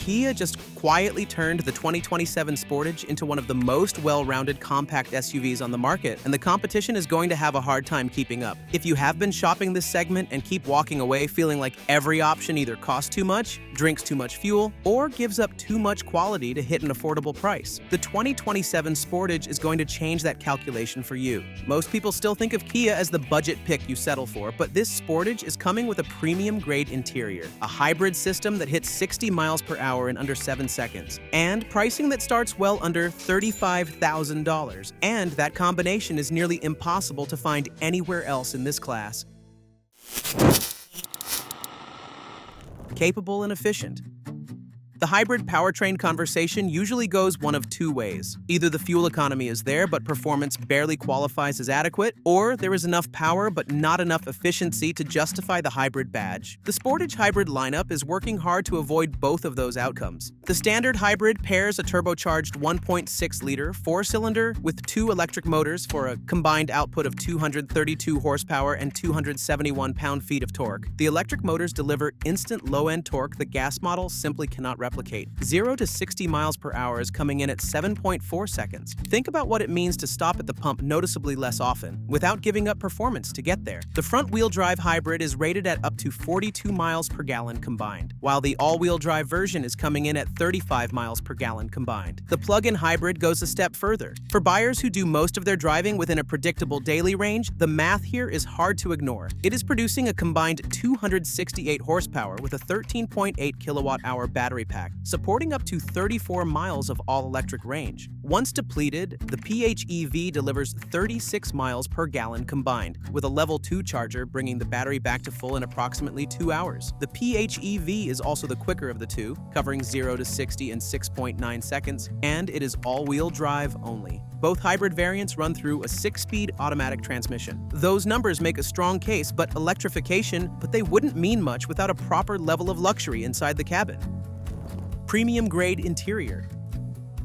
Kia just quietly turned the 2027 Sportage into one of the most well-rounded compact SUVs on the market, and the competition is going to have a hard time keeping up. If you have been shopping this segment and keep walking away feeling like every option either costs too much, drinks too much fuel, or gives up too much quality to hit an affordable price, the 2027 Sportage is going to change that calculation for you. Most people still think of Kia as the budget pick you settle for, but this Sportage is coming with a premium-grade interior, a hybrid system that hits 60 miles per hour in under 7 seconds, and pricing that starts well under $35,000. And that combination is nearly impossible to find anywhere else in this class. Capable and efficient. The hybrid powertrain conversation usually goes one of two ways. Either the fuel economy is there, but performance barely qualifies as adequate, or there is enough power but not enough efficiency to justify the hybrid badge. The Sportage hybrid lineup is working hard to avoid both of those outcomes. The standard hybrid pairs a turbocharged 1.6-liter four-cylinder with 2 electric motors for a combined output of 232 horsepower and 271 pound-feet of torque. The electric motors deliver instant low-end torque the gas model simply cannot replicate. 0 to 60 miles per hour is coming in at 7.4 seconds. Think about what it means to stop at the pump noticeably less often, without giving up performance to get there. The front-wheel drive hybrid is rated at up to 42 miles per gallon combined, while the all-wheel drive version is coming in at 35 miles per gallon combined. The plug-in hybrid goes a step further. For buyers who do most of their driving within a predictable daily range, the math here is hard to ignore. It is producing a combined 268 horsepower with a 13.8 kilowatt-hour battery pack, supporting up to 34 miles of all-electric range. Once depleted, the PHEV delivers 36 miles per gallon combined, with a level 2 charger bringing the battery back to full in approximately 2 hours. The PHEV is also the quicker of the two, covering 0 to 60 in 6.9 seconds, and it is all-wheel drive only. Both hybrid variants run through a 6-speed automatic transmission. Those numbers make a strong case, but they wouldn't mean much without a proper level of luxury inside the cabin. Premium-grade interior.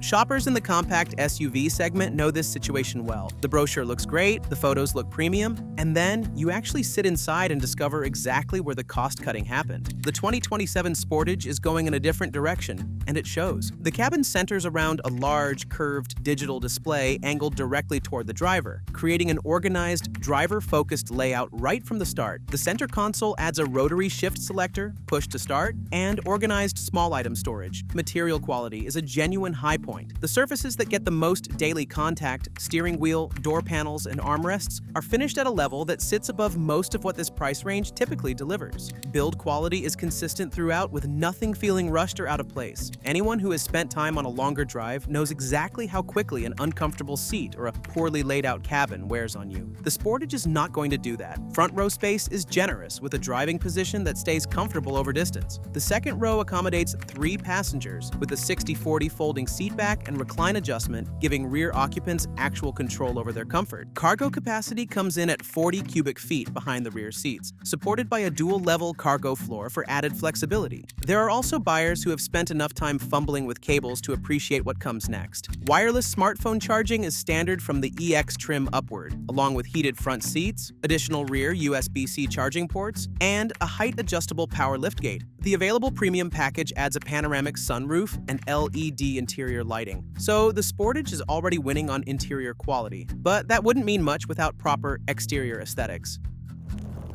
Shoppers in the compact SUV segment know this situation well. The brochure looks great, the photos look premium, and then you actually sit inside and discover exactly where the cost-cutting happened. The 2027 Sportage is going in a different direction, and it shows. The cabin centers around a large, curved digital display angled directly toward the driver, creating an organized, driver-focused layout right from the start. The center console adds a rotary shift selector, push to start, and organized small item storage. Material quality is a genuine high point. The surfaces that get the most daily contact, steering wheel, door panels, and armrests, are finished at a level that sits above most of what this price range typically delivers. Build quality is consistent throughout, with nothing feeling rushed or out of place. Anyone who has spent time on a longer drive knows exactly how quickly an uncomfortable seat or a poorly laid out cabin wears on you. The Sportage is not going to do that. Front row space is generous, with a driving position that stays comfortable over distance. The second row accommodates 3 passengers, with a 60/40 folding seat back and recline adjustment, giving rear occupants actual control over their comfort. Cargo capacity comes in at 40 cubic feet behind the rear seats, supported by a dual-level cargo floor for added flexibility. There are also buyers who have spent enough time fumbling with cables to appreciate what comes next. Wireless smartphone charging is standard from the EX trim upward, along with heated front seats, additional rear USB-C charging ports, and a height-adjustable power liftgate. The available premium package adds a panoramic sunroof and LED interior lighting. So the Sportage is already winning on interior quality, but that wouldn't mean much without proper exterior aesthetics.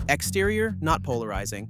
Exterior, not polarizing.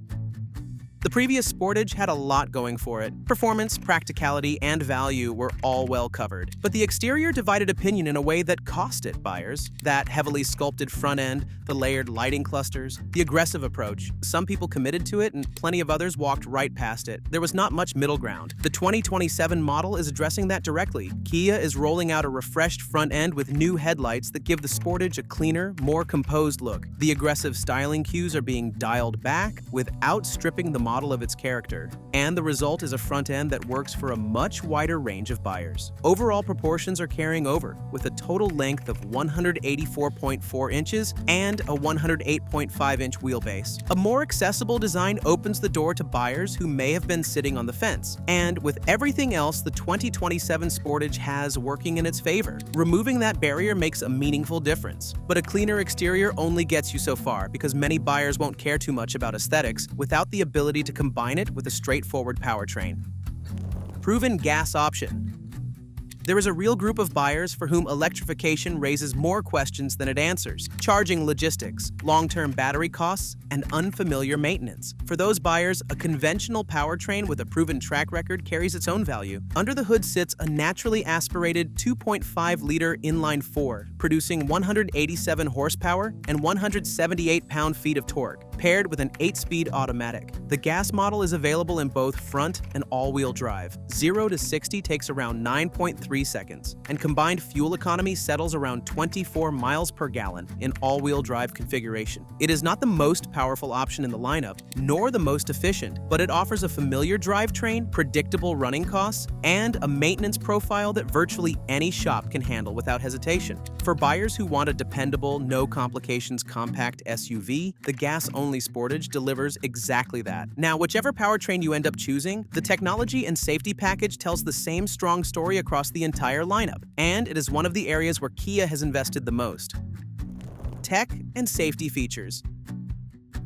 The previous Sportage had a lot going for it. Performance, practicality, and value were all well covered. But the exterior divided opinion in a way that cost it buyers. That heavily sculpted front end, the layered lighting clusters, the aggressive approach. Some people committed to it and plenty of others walked right past it. There was not much middle ground. The 2027 model is addressing that directly. Kia is rolling out a refreshed front end with new headlights that give the Sportage a cleaner, more composed look. The aggressive styling cues are being dialed back without stripping the model of its character, and the result is a front end that works for a much wider range of buyers. Overall proportions are carrying over, with a total length of 184.4 inches and a 108.5-inch wheelbase. A more accessible design opens the door to buyers who may have been sitting on the fence, and with everything else the 2027 Sportage has working in its favor, removing that barrier makes a meaningful difference. But a cleaner exterior only gets you so far, because many buyers won't care too much about aesthetics without the ability to combine it with a straightforward powertrain. Proven gas option. There is a real group of buyers for whom electrification raises more questions than it answers. Charging logistics, long-term battery costs, and unfamiliar maintenance. For those buyers, a conventional powertrain with a proven track record carries its own value. Under the hood sits a naturally aspirated 2.5-liter inline-4, producing 187 horsepower and 178 pound-feet of torque, paired with an 8-speed automatic. The gas model is available in both front and all-wheel drive. 0 to 60 takes around 9.3 seconds, and combined fuel economy settles around 24 miles per gallon in all-wheel drive configuration. It is not the most powerful option in the lineup, nor the most efficient, but it offers a familiar drivetrain, predictable running costs, and a maintenance profile that virtually any shop can handle without hesitation. For buyers who want a dependable, no-complications compact SUV, the gas-only Sportage delivers exactly that. Now, whichever powertrain you end up choosing, the technology and safety package tells the same strong story across the entire lineup, and it is one of the areas where Kia has invested the most. Tech and safety features.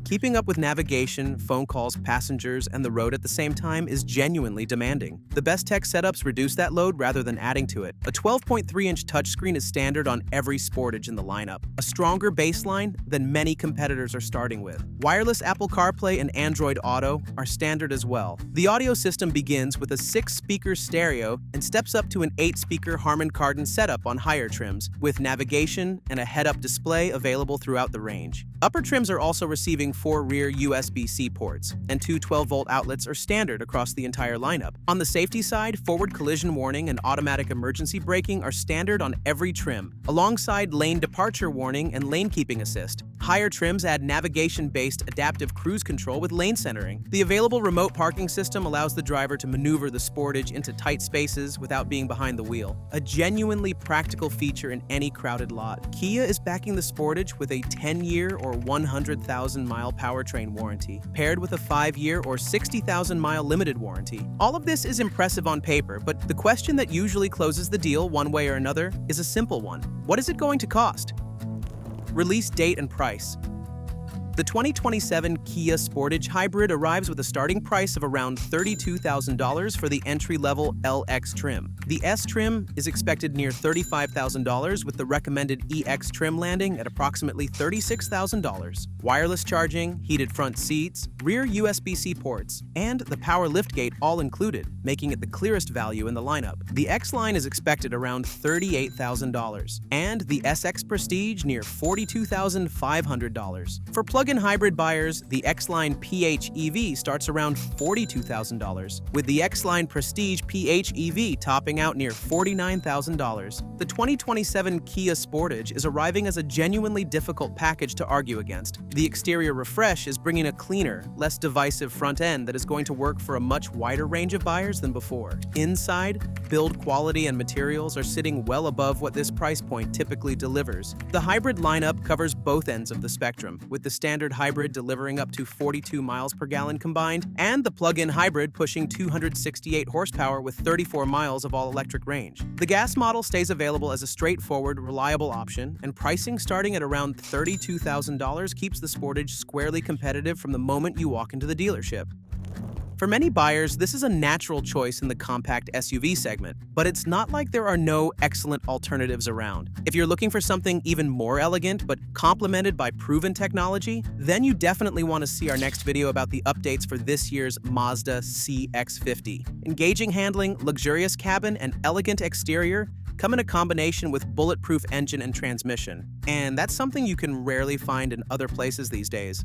Keeping up with navigation, phone calls, passengers, and the road at the same time is genuinely demanding. The best tech setups reduce that load rather than adding to it. A 12.3-inch touchscreen is standard on every Sportage in the lineup, a stronger baseline than many competitors are starting with. Wireless Apple CarPlay and Android Auto are standard as well. The audio system begins with a 6-speaker stereo and steps up to an 8-speaker Harman Kardon setup on higher trims, with navigation and a head-up display available throughout the range. Upper trims are also receiving 4 rear USB-C ports, and 2 12-volt outlets are standard across the entire lineup. On the safety side, forward collision warning and automatic emergency braking are standard on every trim, alongside lane departure warning and lane keeping assist. Higher trims add navigation-based adaptive cruise control with lane centering. The available remote parking system allows the driver to maneuver the Sportage into tight spaces without being behind the wheel, a genuinely practical feature in any crowded lot. Kia is backing the Sportage with a 10-year or 100,000-mile powertrain warranty, paired with a 5-year or 60,000-mile limited warranty. All of this is impressive on paper, but the question that usually closes the deal one way or another is a simple one. What is it going to cost? Release date and price. The 2027 Kia Sportage Hybrid arrives with a starting price of around $32,000 for the entry-level LX trim. The S trim is expected near $35,000, with the recommended EX trim landing at approximately $36,000. Wireless charging, heated front seats, rear USB-C ports, and the power liftgate all included, making it the clearest value in the lineup. The X line is expected around $38,000, and the SX Prestige near $42,500. For plug-in hybrid buyers, the X-Line PHEV starts around $42,000, with the X-Line Prestige PHEV topping out near $49,000. The 2027 Kia Sportage is arriving as a genuinely difficult package to argue against. The exterior refresh is bringing a cleaner, less divisive front end that is going to work for a much wider range of buyers than before. Inside, build quality and materials are sitting well above what this price point typically delivers. The hybrid lineup covers both ends of the spectrum, with the standard hybrid delivering up to 42 miles per gallon combined, and the plug-in hybrid pushing 268 horsepower with 34 miles of all-electric range. The gas model stays available as a straightforward, reliable option, and pricing starting at around $32,000 keeps the Sportage squarely competitive from the moment you walk into the dealership. For many buyers, this is a natural choice in the compact SUV segment, but it's not like there are no excellent alternatives around. If you're looking for something even more elegant but complemented by proven technology, then you definitely want to see our next video about the updates for this year's Mazda CX-50. Engaging handling, luxurious cabin, and elegant exterior come in a combination with bulletproof engine and transmission, and that's something you can rarely find in other places these days.